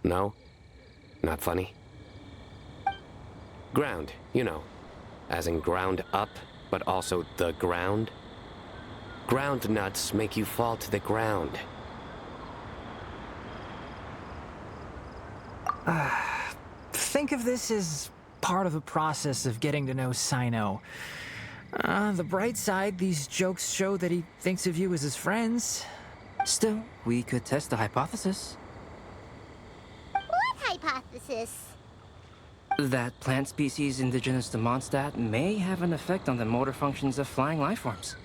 No? Not funny? Ground, you know. As in ground up, but also the ground. Ground nuts make you fall to the ground. Think of this as part of the process of getting to know Cyno. The bright side, these jokes show that he thinks of you as his friends. Still, we could test the hypothesis. What hypothesis? That plant species indigenous to Mondstadt may have an effect on the motor functions of flying lifeforms.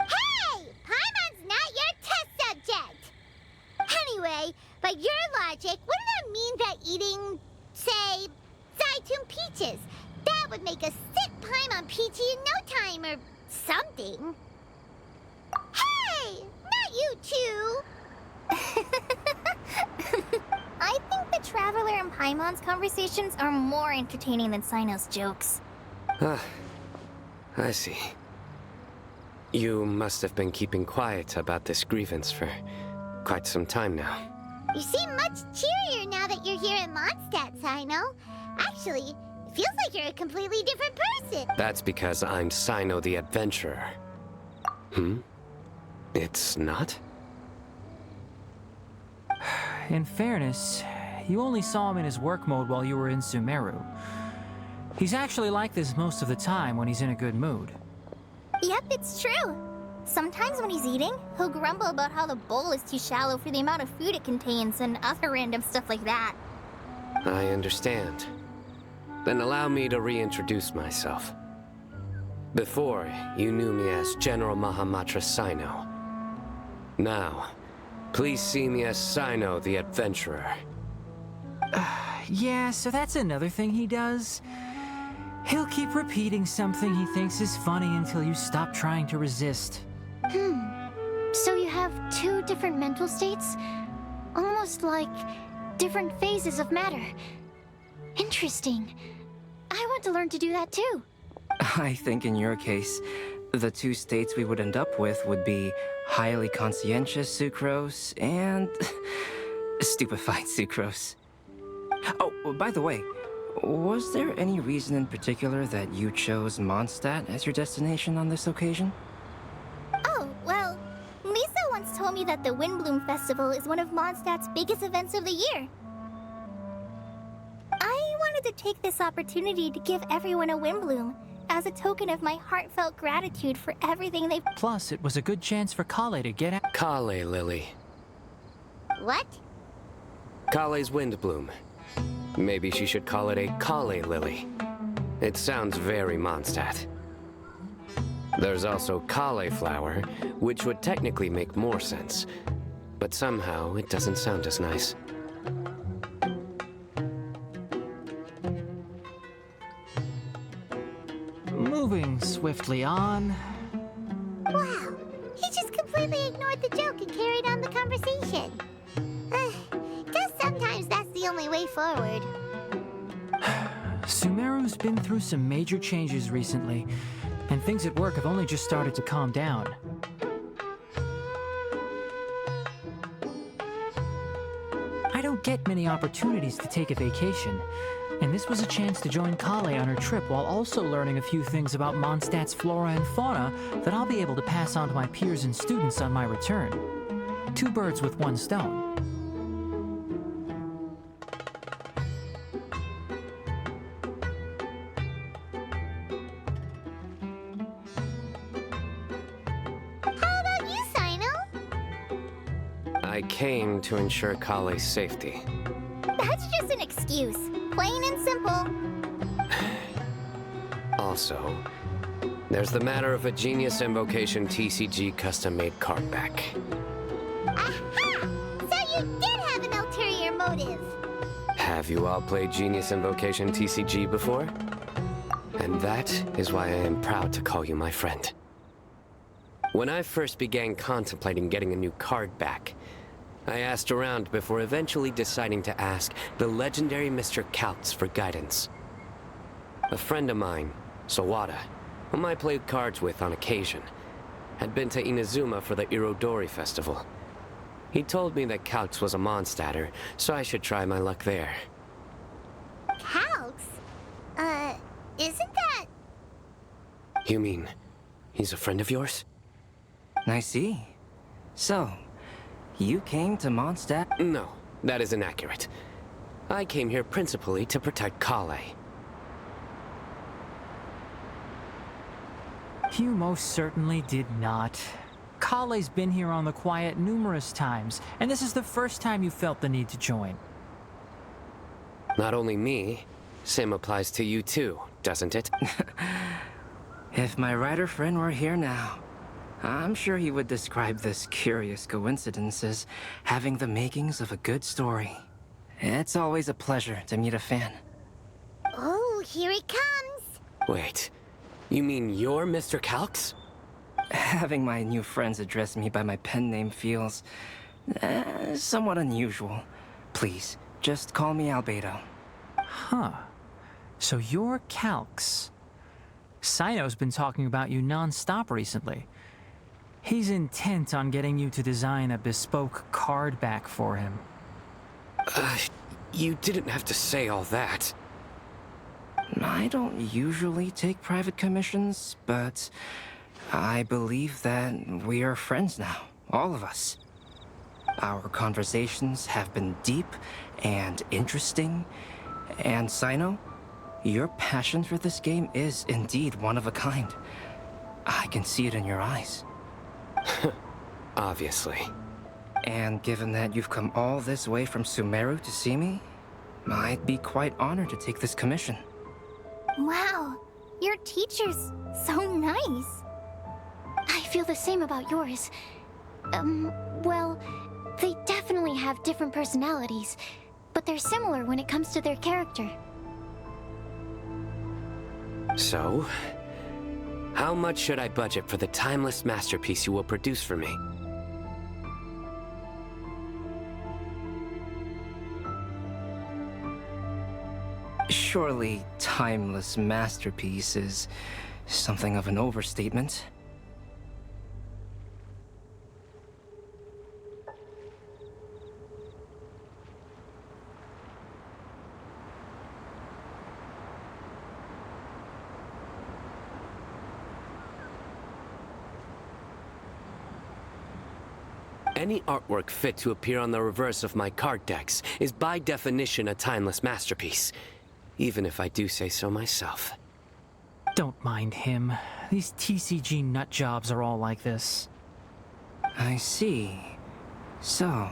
Hey! Paimon's not your test subject! Anyway, by your logic, wouldn't that mean that eating, say, Zaytun peaches, that would make a sick Paimon peachy in no time or something? Hey! Not you two! I think the Traveler and Paimon's conversations are more entertaining than Cyno's jokes. I see. You must have been keeping quiet about this grievance for quite some time now. You seem much cheerier now that you're here in Mondstadt, Cyno. Actually, it feels like you're a completely different person. That's because I'm Cyno the Adventurer. It's not? In fairness, you only saw him in his work mode while you were in Sumeru. He's actually like this most of the time when he's in a good mood. Yep, it's true. Sometimes when he's eating, he'll grumble about how the bowl is too shallow for the amount of food it contains and other random stuff like that. I understand. Then allow me to reintroduce myself. Before, you knew me as General Mahamatra Cyno. Now, please see me as Cyno the Adventurer. Yeah, so that's another thing he does. He'll keep repeating something he thinks is funny until you stop trying to resist. So you have two different mental states? Almost like different phases of matter. Interesting. I want to learn to do that too. I think in your case, the two states we would end up with would be highly conscientious sucrose and stupefied sucrose. Oh, by the way, was there any reason in particular that you chose Mondstadt as your destination on this occasion? Oh, well, Lisa once told me that the Windblume Festival is one of Mondstadt's biggest events of the year. I wanted to take this opportunity to give everyone a Windblume as a token of my heartfelt gratitude for everything they've... Plus, it was a good chance for Kale to get out. Kale Lily. What? Kale's Windblume. Maybe she should call it a Kale Lily. It sounds very Mondstadt. There's also cauliflower, which would technically make more sense. But somehow, it doesn't sound as nice. Moving swiftly on. Wow, he just completely ignored the joke and carried on the conversation. Guess sometimes that's the only way forward. Sumeru's been through some major changes recently, and things at work have only just started to calm down. I don't get many opportunities to take a vacation, and this was a chance to join Kale on her trip while also learning a few things about Mondstadt's flora and fauna that I'll be able to pass on to my peers and students on my return. Two birds with one stone. How about you, Cyno? I came to ensure Kale's safety. That's just an excuse. Plain and simple. Also, there's the matter of a Genius Invocation TCG custom-made card back. Aha! So you did have an ulterior motive. Have you all played Genius Invocation TCG before? And that is why I am proud to call you my friend. When I first began contemplating getting a new card back, I asked around before eventually deciding to ask the legendary Mr. Kautz for guidance. A friend of mine, Sawada, whom I played cards with on occasion, had been to Inazuma for the Irodori festival. He told me that Calx was a Mondstadter, so I should try my luck there. Calx? Isn't that... You mean, he's a friend of yours? I see. So, you came to Mondstadt? No, that is inaccurate. I came here principally to protect Kale. You most certainly did not. Kale's been here on the quiet numerous times, and this is the first time you felt the need to join. Not only me, same applies to you too, doesn't it? If my writer friend were here now, I'm sure he would describe this curious coincidence as having the makings of a good story. It's always a pleasure to meet a fan. Oh, here it comes. Wait, you mean you're Mr. Calx? Having my new friends address me by my pen name feels somewhat unusual. Please, just call me Albedo. Huh. So you're Calx. Cyno's been talking about you non-stop recently. He's intent on getting you to design a bespoke card back for him. You didn't have to say all that. I don't usually take private commissions, but I believe that we are friends now, all of us. Our conversations have been deep and interesting, and Cyno, your passion for this game is indeed one of a kind. I can see it in your eyes. Obviously. And given that you've come all this way from Sumeru to see me, I'd be quite honored to take this commission. Wow, your teacher's so nice. I feel the same about yours. Well, they definitely have different personalities, but they're similar when it comes to their character. So, how much should I budget for the timeless masterpiece you will produce for me? Surely, timeless masterpiece is something of an overstatement. Any artwork fit to appear on the reverse of my card decks is by definition a timeless masterpiece, even if I do say so myself. Don't mind him. These TCG nut jobs are all like this. I see. So,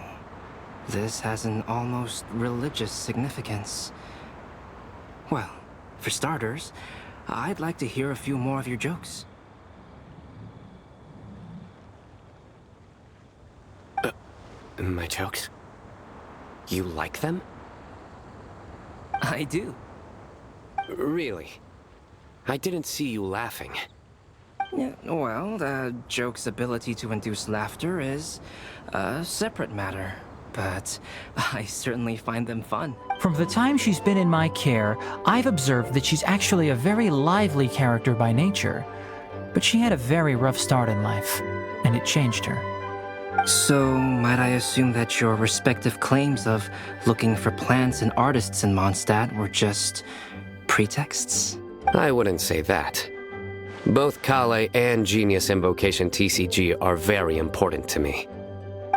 this has an almost religious significance. Well, for starters, I'd like to hear a few more of your jokes. My jokes? You like them? I do. Really? I didn't see you laughing. Yeah, well, the joke's ability to induce laughter is a separate matter, but I certainly find them fun. From the time she's been in my care, I've observed that she's actually a very lively character by nature. But she had a very rough start in life, and it changed her. So, might I assume that your respective claims of looking for plants and artists in Mondstadt were just pretexts? I wouldn't say that. Both Kale and Genius Invocation TCG are very important to me.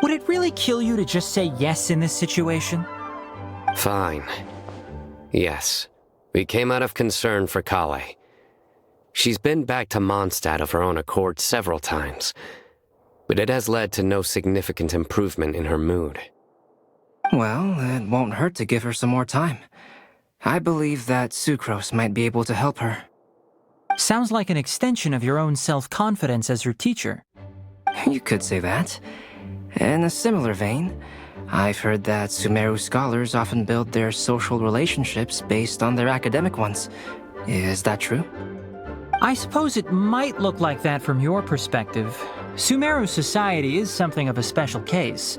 Would it really kill you to just say yes in this situation? Fine. Yes. We came out of concern for Kale. She's been back to Mondstadt of her own accord several times, but it has led to no significant improvement in her mood. Well, it won't hurt to give her some more time. I believe that Sucrose might be able to help her. Sounds like an extension of your own self-confidence as your teacher. You could say that. In a similar vein, I've heard that Sumeru scholars often build their social relationships based on their academic ones. Is that true? I suppose it might look like that from your perspective. Sumeru society is something of a special case.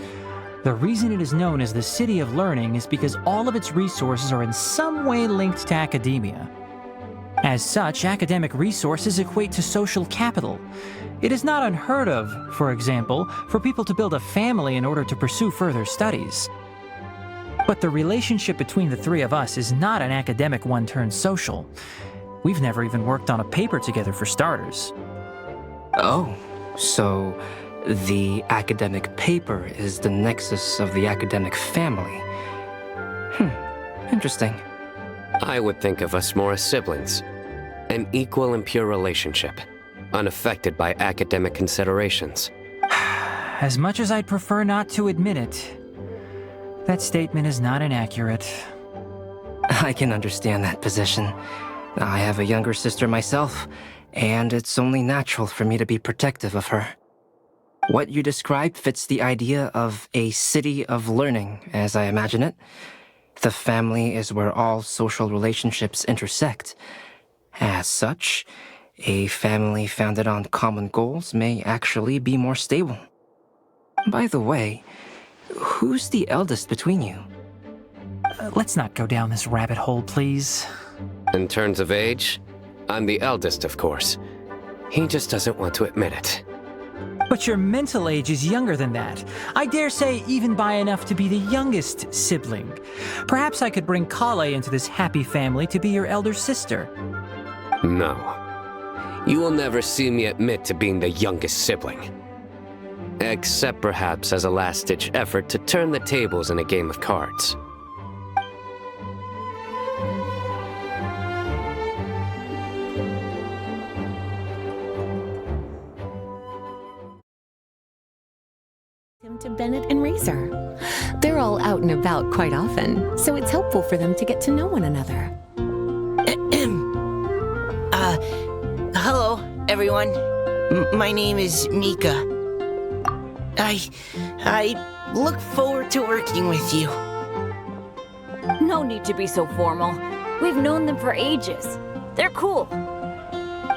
The reason it is known as the City of Learning is because all of its resources are in some way linked to academia. As such, academic resources equate to social capital. It is not unheard of, for example, for people to build a family in order to pursue further studies. But the relationship between the three of us is not an academic one turned social. We've never even worked on a paper together for starters. Oh, so the academic paper is the nexus of the academic family. Interesting. I would think of us more as siblings. An equal and pure relationship, unaffected by academic considerations. As much as I'd prefer not to admit it, that statement is not inaccurate. I can understand that position. I have a younger sister myself, and it's only natural for me to be protective of her. What you described fits the idea of a city of learning, as I imagine it. The family is where all social relationships intersect. As such, a family founded on common goals may actually be more stable. By the way, who's the eldest between you? Let's not go down this rabbit hole, please. In terms of age, I'm the eldest, of course. He just doesn't want to admit it. But your mental age is younger than that. I dare say even by enough to be the youngest sibling. Perhaps I could bring Kale into this happy family to be your elder sister. No. You will never see me admit to being the youngest sibling. Except perhaps as a last-ditch effort to turn the tables in a game of cards. To Bennett and Razor. They're all out and about quite often, so it's helpful for them to get to know one another. Hello, everyone. My name is Mika. I look forward to working with you. No need to be so formal. We've known them for ages. They're cool.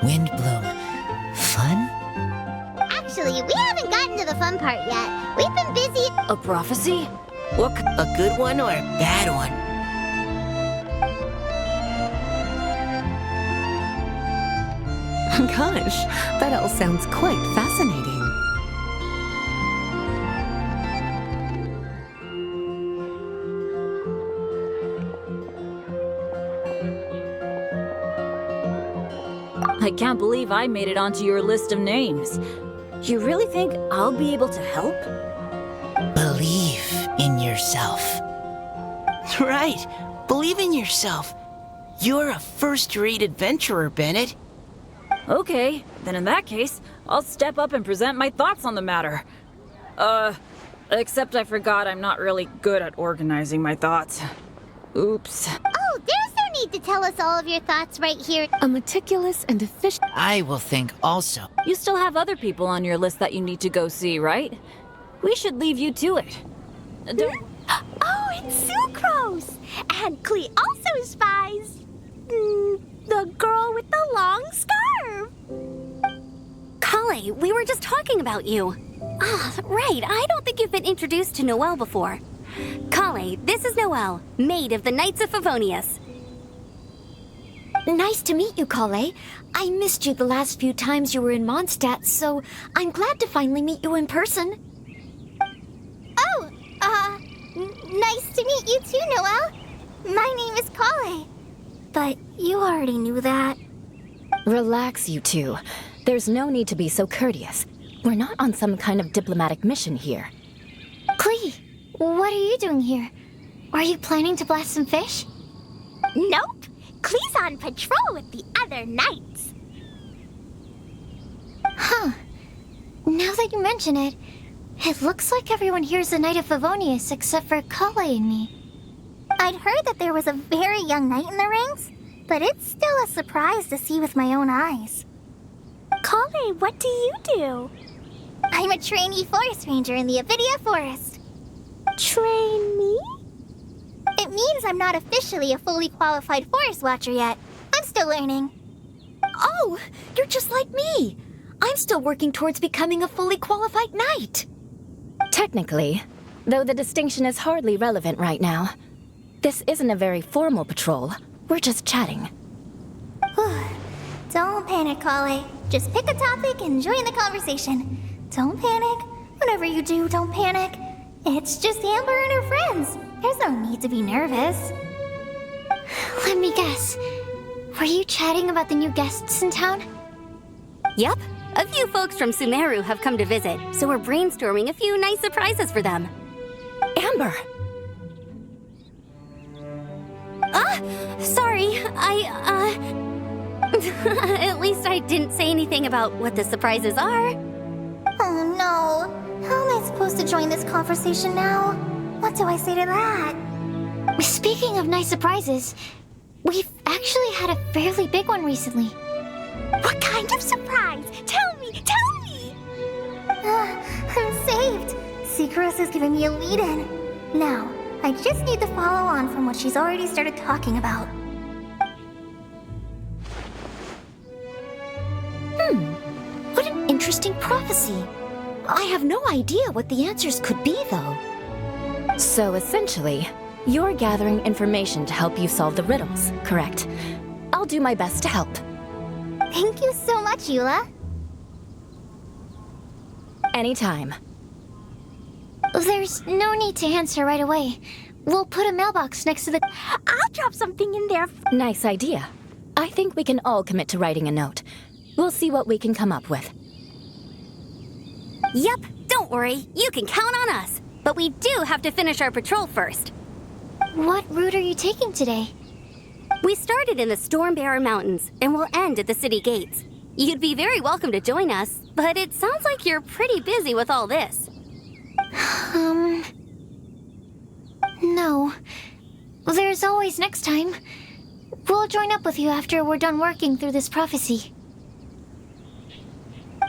Windblume. Fun? Actually, we haven't gotten to the fun part yet. We've been busy. A prophecy? What, a good one or a bad one? Gosh, that all sounds quite fascinating. I can't believe I made it onto your list of names. You really think I'll be able to help? Believe in yourself. Right. Believe in yourself. You're a first-rate adventurer, Bennett. Okay, then in that case, I'll step up and present my thoughts on the matter. Except I forgot I'm not really good at organizing my thoughts. Oops. Oh, there's no need to tell us all of your thoughts right here. A meticulous and efficient... I will think also. You still have other people on your list that you need to go see, right? We should leave you to it. Don't... Oh, it's Sucrose! And Klee also spies the girl with the long scarf. Kale, we were just talking about you. Ah, right. I don't think you've been introduced to Noelle before. Kale, this is Noelle, maid of the Knights of Favonius. Nice to meet you, Kale. I missed you the last few times you were in Mondstadt, so I'm glad to finally meet you in person. Oh, nice to meet you too, Noelle. My name is Kale. But you already knew that. Relax, you two. There's no need to be so courteous. We're not on some kind of diplomatic mission here. Klee, what are you doing here? Are you planning to blast some fish? Nope. Klee's on patrol with the other knights. Huh. Now that you mention it, it looks like everyone here's a Knight of Favonius except for Kale and me. I'd heard that there was a very young knight in the ranks, but it's still a surprise to see with my own eyes. Kale, what do you do? I'm a trainee forest ranger in the Avidia Forest. Trainee? It means I'm not officially a fully qualified forest watcher yet. I'm still learning. Oh, you're just like me. I'm still working towards becoming a fully qualified knight. Technically, though the distinction is hardly relevant right now. This isn't a very formal patrol. We're just chatting. Don't panic, Kale. Just pick a topic and join the conversation. Don't panic. Whatever you do, don't panic. It's just Amber and her friends. There's no need to be nervous. Let me guess. Were you chatting about the new guests in town? Yep. A few folks from Sumeru have come to visit, so we're brainstorming a few nice surprises for them. Amber! Sorry, At least I didn't say anything about what the surprises are. Oh no. How am I supposed to join this conversation now? What do I say to that? Speaking of nice surprises, we've actually had a fairly big one recently. What kind of surprise? Tell me! Tell me! I'm saved. Secret is giving me a lead-in. Now, I just need to follow on from what she's already started talking about. What an interesting prophecy. I have no idea what the answers could be, though. So essentially, you're gathering information to help you solve the riddles, correct? I'll do my best to help. Thank you so much, Eula. Anytime. There's no need to answer right away. We'll put a mailbox next to the... I'll drop something in there. Nice idea. I think we can all commit to writing a note. We'll see what we can come up with. Yep, don't worry. You can count on us. But we do have to finish our patrol first. What route are you taking today? We started in the Stormbearer Mountains, and we'll end at the city gates. You'd be very welcome to join us, but it sounds like you're pretty busy with all this. No. There's always next time. We'll join up with you after we're done working through this prophecy.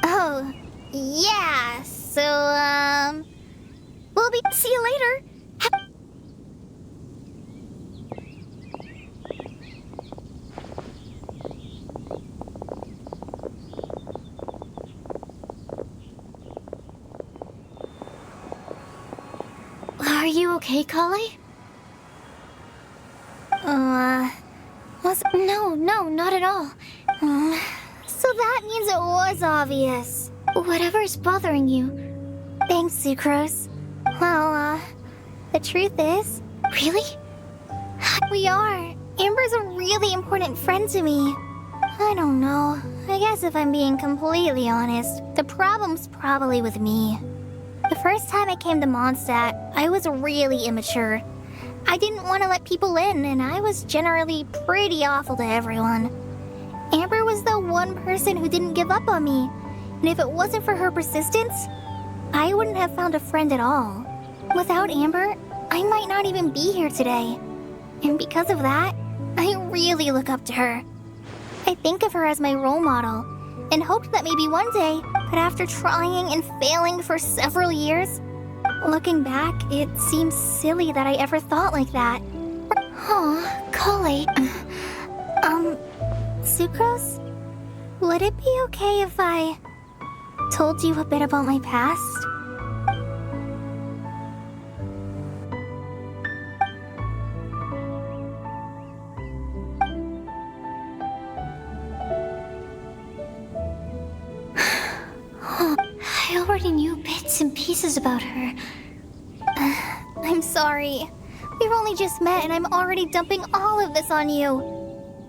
Oh, yeah. So, we'll be... See you later. Are you okay, Kale? No, not at all. So that means it was obvious. Whatever's bothering you. Thanks, Sucrose. Well, the truth is... Really? We are. Amber's a really important friend to me. I don't know. I guess if I'm being completely honest, the problem's probably with me. The first time I came to Mondstadt, I was really immature. I didn't want to let people in, and I was generally pretty awful to everyone. Amber was the one person who didn't give up on me, and if it wasn't for her persistence, I wouldn't have found a friend at all. Without Amber, I might not even be here today. And because of that, I really look up to her. I think of her as my role model, and hoped that maybe one day, but after trying and failing for several years, looking back, it seems silly that I ever thought like that. Aw, Kale. Sucrose? Would it be okay if I told you a bit about my past? I already knew bits and pieces about her. I'm sorry. We've only just met and I'm already dumping all of this on you.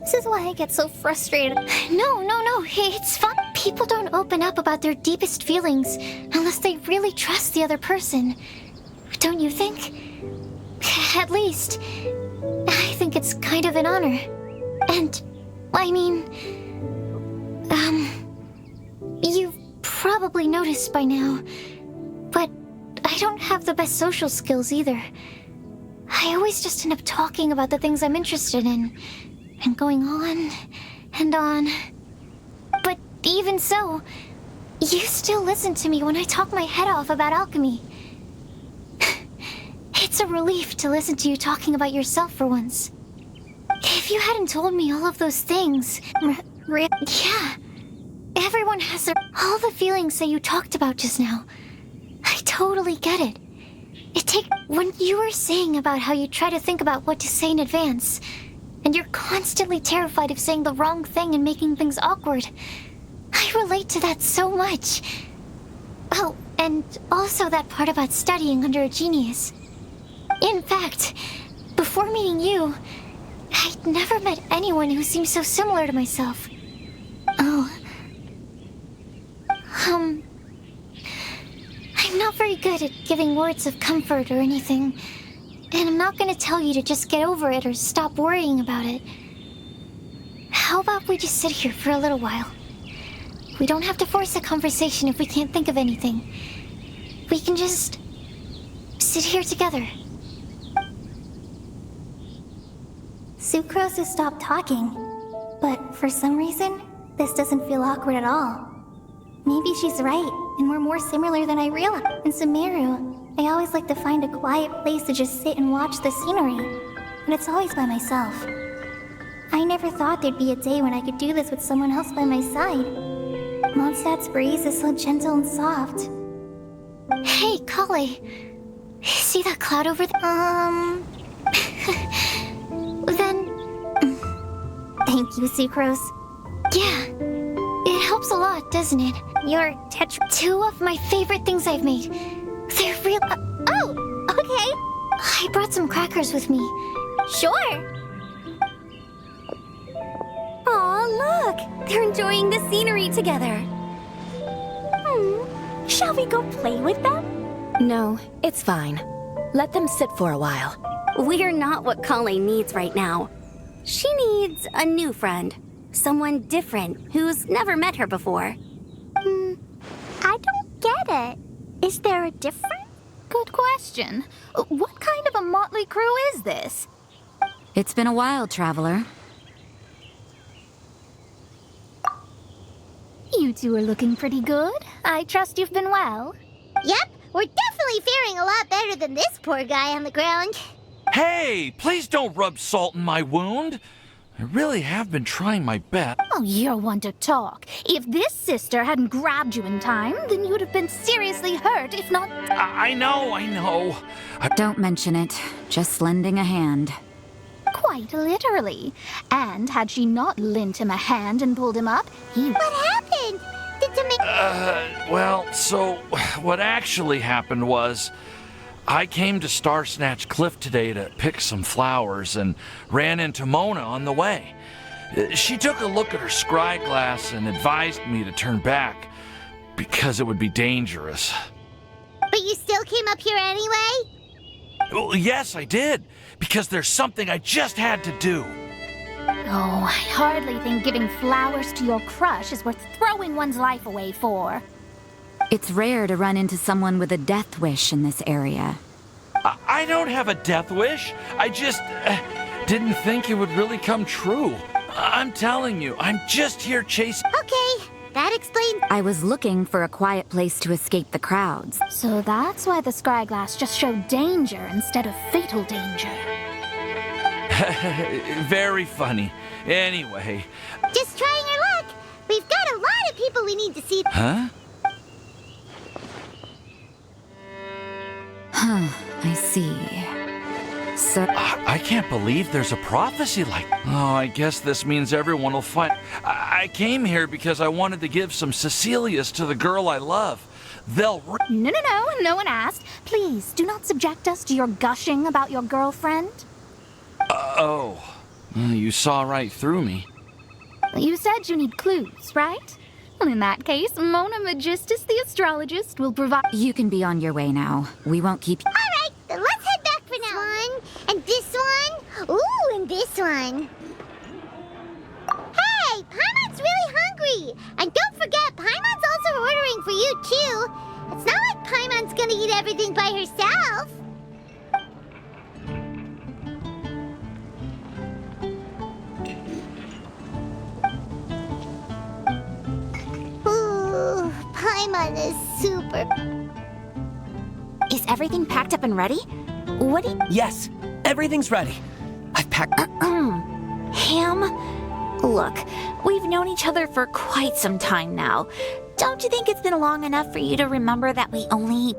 This is why I get so frustrated. No, it's fine. People don't open up about their deepest feelings unless they really trust the other person. Don't you think? At least, I think it's kind of an honor. And, I mean, you've probably noticed by now, but I don't have the best social skills either. I always just end up talking about the things I'm interested in, and going on and on. But even so, you still listen to me when I talk my head off about alchemy. It's a relief to listen to you talking about yourself for once. If you hadn't told me all of those things... Yeah. Everyone has all the feelings that you talked about just now. I totally get it. When you were saying about how you try to think about what to say in advance, and you're constantly terrified of saying the wrong thing and making things awkward. I relate to that so much. Oh, and also that part about studying under a genius. In fact, before meeting you, I'd never met anyone who seemed so similar to myself. Oh. I'm not very good at giving words of comfort or anything, and I'm not gonna tell you to just get over it or stop worrying about it. How about we just sit here for a little while? We don't have to force a conversation if we can't think of anything. We can just sit here together. Sucrose has stopped talking, but for some reason, this doesn't feel awkward at all. Maybe she's right, and we're more similar than I realized. In Sumeru, I always like to find a quiet place to just sit and watch the scenery, and it's always by myself. I never thought there'd be a day when I could do this with someone else by my side. Mondstadt's breeze is so gentle and soft. Hey, Kale. See that cloud over there? Then... Thank you, Sucrose. Yeah. It helps a lot, doesn't it? Your Two of my favorite things I've made. They're real... oh, okay. I brought some crackers with me. Sure. Aw, look! They're enjoying the scenery together. Shall we go play with them? No, it's fine. Let them sit for a while. We're not what Colleen needs right now. She needs a new friend. Someone different who's never met her before. I don't get it. Is there a different? Good question. What kind of a motley crew is this? It's been a while, traveler. You two are looking pretty good. I trust you've been well. Yep, we're definitely faring a lot better than this poor guy on the ground. Hey, please don't rub salt in my wound. I really have been trying my best. Oh, you're one to talk. If this sister hadn't grabbed you in time, then you'd have been seriously hurt, if not... I know. Don't mention it. Just lending a hand. Quite literally. And had she not lent him a hand and pulled him up, he... What happened? Did something... Well, so what actually happened was I came to Star Snatch Cliff today to pick some flowers and ran into Mona on the way. She took a look at her scry glass and advised me to turn back because it would be dangerous. But you still came up here anyway? Well, yes, I did, because there's something I just had to do. Oh, I hardly think giving flowers to your crush is worth throwing one's life away for. It's rare to run into someone with a death wish in this area. I don't have a death wish. I just didn't think it would really come true. I'm telling you, I'm just here chasing... Okay, that explains... I was looking for a quiet place to escape the crowds. So that's why the scry glass just showed danger instead of fatal danger. Very funny. Anyway... Just trying our luck. We've got a lot of people we need to see... Huh? I see. So... I can't believe there's a prophecy like... Oh, I guess this means everyone will find... I came here because I wanted to give some Cecilias to the girl I love. They'll... No one asked. Please, do not subject us to your gushing about your girlfriend. You saw right through me. You said you need clues, right? Well, in that case, Mona Magistus the astrologist will provide... You can be on your way now. We won't keep... All right, then let's head back for now. One, and this one. Ooh, and this one. Hey, Paimon's really hungry. And don't forget, Paimon's also ordering for you, too. It's not like Paimon's gonna eat everything by herself. Ooh, Paimon is super... Is everything packed up and ready? What do you... Yes, everything's ready. I've packed... Ham? Look, we've known each other for quite some time now. Don't you think it's been long enough for you to remember that we only...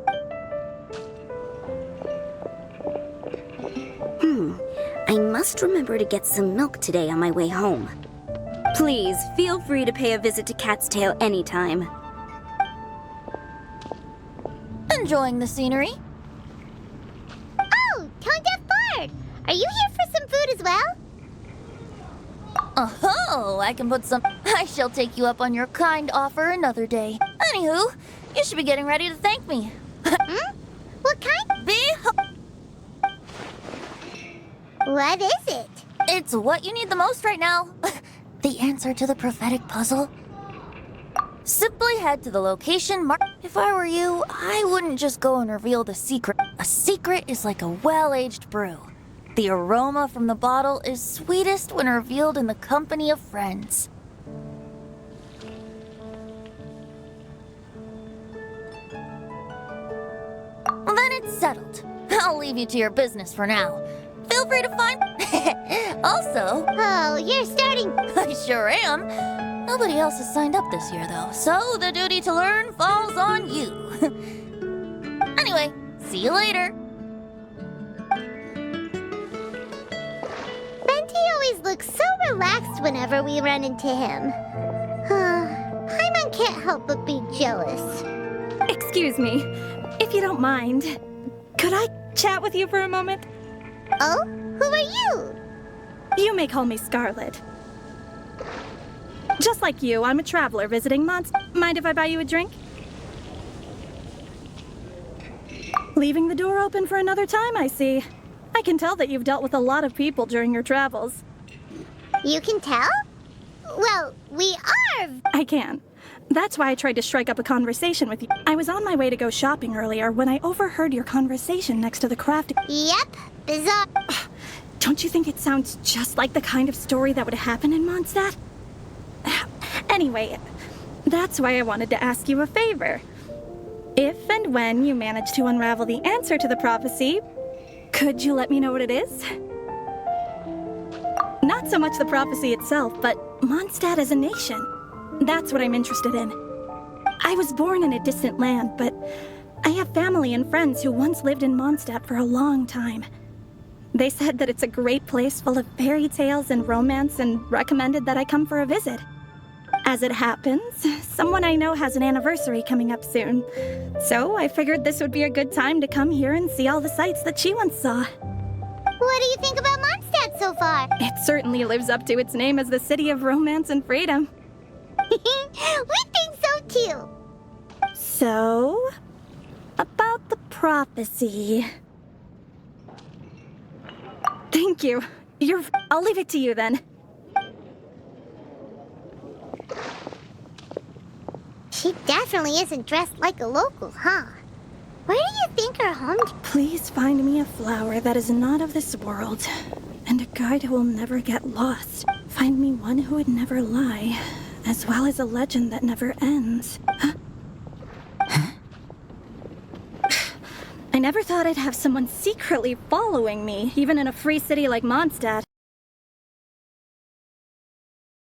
I I must remember to get some milk today on my way home. Please, feel free to pay a visit to Cat's Tail anytime. Enjoying the scenery? Oh, Tone Deaf Bard! Are you here for some food as well? Oh, I can put some... I shall take you up on your kind offer another day. Anywho, you should be getting ready to thank me. What kind? What is it? It's what you need the most right now. The answer to the prophetic puzzle. Simply head to the location marked. If I were you, I wouldn't just go and reveal the secret. A secret is like a well-aged brew. The aroma from the bottle is sweetest when revealed in the company of friends. Then it's settled. I'll leave you to your business for now. Feel free to find... Also... Oh, you're starting... I sure am. Nobody else has signed up this year, though, so the duty to learn falls on you. Anyway, see you later. Venti always looks so relaxed whenever we run into him. Paimon can't help but be jealous. Excuse me, if you don't mind, could I chat with you for a moment? Oh? Who are you? You may call me Scarlet. Just like you, I'm a traveler visiting Mondstadt. Mind if I buy you a drink? Leaving the door open for another time, I see. I can tell that you've dealt with a lot of people during your travels. You can tell? Well, we are... I can. That's why I tried to strike up a conversation with you. I was on my way to go shopping earlier when I overheard your conversation next to the crafting... Yep, bizarre. Don't you think it sounds just like the kind of story that would happen in Mondstadt? Anyway, that's why I wanted to ask you a favor. If and when you manage to unravel the answer to the prophecy, could you let me know what it is? Not so much the prophecy itself, but Mondstadt as a nation. That's what I'm interested in. I was born in a distant land, but I have family and friends who once lived in Mondstadt for a long time. They said that it's a great place full of fairy tales and romance and recommended that I come for a visit. As it happens, someone I know has an anniversary coming up soon. So I figured this would be a good time to come here and see all the sights that she once saw. What do you think about Mondstadt so far? It certainly lives up to its name as the city of romance and freedom. We think so too. So, about the prophecy. Thank you. I'll leave it to you then. She definitely isn't dressed like a local, huh? Where do you think her home... Please find me a flower that is not of this world, and a guide who will never get lost. Find me one who would never lie, as well as a legend that never ends. Huh? I never thought I'd have someone secretly following me, even in a free city like Mondstadt.